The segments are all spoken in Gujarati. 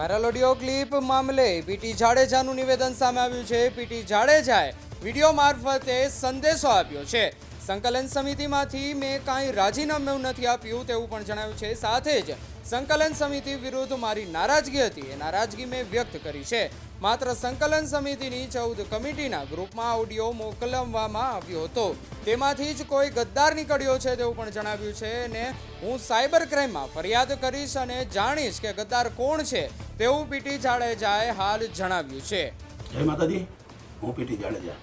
વાયરલ ઓડિયો ક્લિપ મામલે પીટી જાડેજાનું નિવેદન સામે આવ્યું છે। પીટી જાડેજાએ વિડીયો મારફતે સંદેશો આપ્યો છે। સંકલન સમિતિમાંથી મેં કાંઈ રાજીનામું નથી આપ્યું તેવું પણ જણાવ્યું છે। સાથે જ સંકલન સમિતિ વિરુદ્ધ મારી નારાજગી હતી એ નારાજગી મેં વ્યક્ત કરી છે। માત્ર સંકલન સમિતિની 14 કમિટીના ગ્રુપમાં ઓડિયો મોકલવામાં આવ્યો હતો, તેમાંથી જ કોઈ ગદ્દાર નીકળ્યો છે તેવું પણ જણાવ્યું છે અને હું સાયબર ક્રાઇમમાં ફરિયાદ કરીશ અને જાણીશ કે ગદ્દાર કોણ છે તેવું પીટી જાડેજાએ હાલ જણાવ્યું છે। જય માતાજી, હું પીટી જાડેજા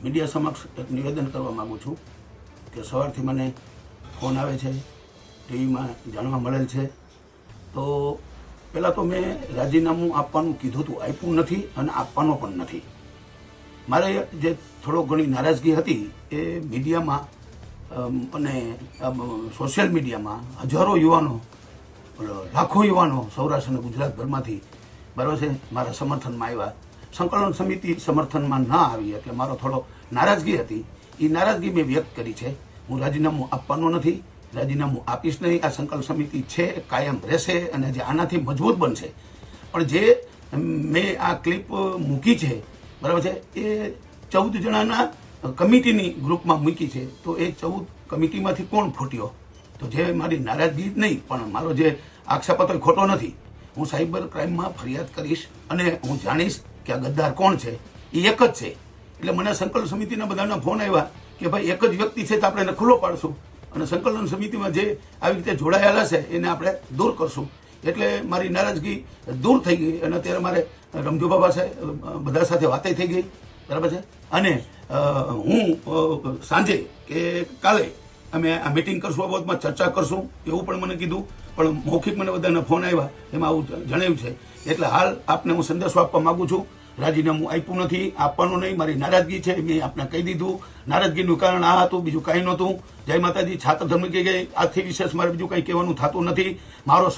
મીડિયા સમક્ષ એક નિવેદન કરવા માગું છું કે સવારથી મને ફોન આવે છે, ટીવીમાં જાણવા મળેલ છે। તો પહેલાં તો મેં રાજીનામું આપવાનું કીધું હતું, આપ્યું નથી અને આપવાનો પણ નથી। મારે જે થોડો ઘણી નારાજગી હતી એ મીડિયામાં અને સોશિયલ મીડિયામાં હજારો યુવાનો, લાખો યુવાનો સૌરાષ્ટ્ર અને ગુજરાતભરમાંથી બરાબર છે મારા સમર્થનમાં આવ્યા। સંકલન સમિતિ સમર્થનમાં ન આવી એટલે મારો થોડો નારાજગી હતી, એ નારાજગી મેં વ્યક્ત કરી છે। હું રાજીનામું આપવાનો નથી, રાજીનામું આપીશ નહીં। આ સંકલન સમિતિ છે, કાયમ રહેશે અને જે આનાથી મજબૂત બનશે। પણ જે મેં આ ક્લિપ મૂકી છે બરાબર છે એ 14 જણાના કમિટીની ગ્રુપમાં મૂકી છે। તો એ 14 કમિટીમાંથી કોણ ફૂટ્યો? તો જે મારી નારાજગી નહીં પણ મારો જે આક્ષેપ હતો એ ખોટો નથી। હું સાયબર ક્રાઇમમાં ફરિયાદ કરીશ અને હું જાણીશ કે આ ગદ્દાર કોણ છે, એ એક જ છે। એટલે મને સંકલન સમિતિના બધાના ફોન આવ્યા કે ભાઈ એક જ વ્યક્તિ છે તો આપણે એને ખુલ્લો પાડશું અને સંકલન સમિતિમાં જે આવી રીતે જોડાયેલા છે એને આપણે દૂર કરશું। એટલે મારી નારાજગી દૂર થઈ ગઈ અને અત્યારે મારે રમજુ બાબા સાહેબ બધા સાથે વાતે થઈ ગઈ બરાબર છે। અને હું સાંજે કે કાલે અમે આ મિટિંગ કરશું, આ બાબતમાં ચર્ચા કરશું એવું પણ મને કીધું, પણ મૌખિક મને બધાના ફોન આવ્યા એમાં આવું જણાવ્યું છે। એટલે હાલ આપને હું સંદેશો આપવા માગું છું, રાજીનામું આપ્યું નથી, આપવાનું નહીં, મારી નારાજગી છે મેં આપને કહી દીધું। નારાજગીનું કારણ આ હતું, બીજું કાંઈ નહોતું। જય માતાજી, છાત્ર ધર્મ કે ગઈ, આથી વિશેષ મારે બીજું કંઈ કહેવાનું થતું નથી। મારો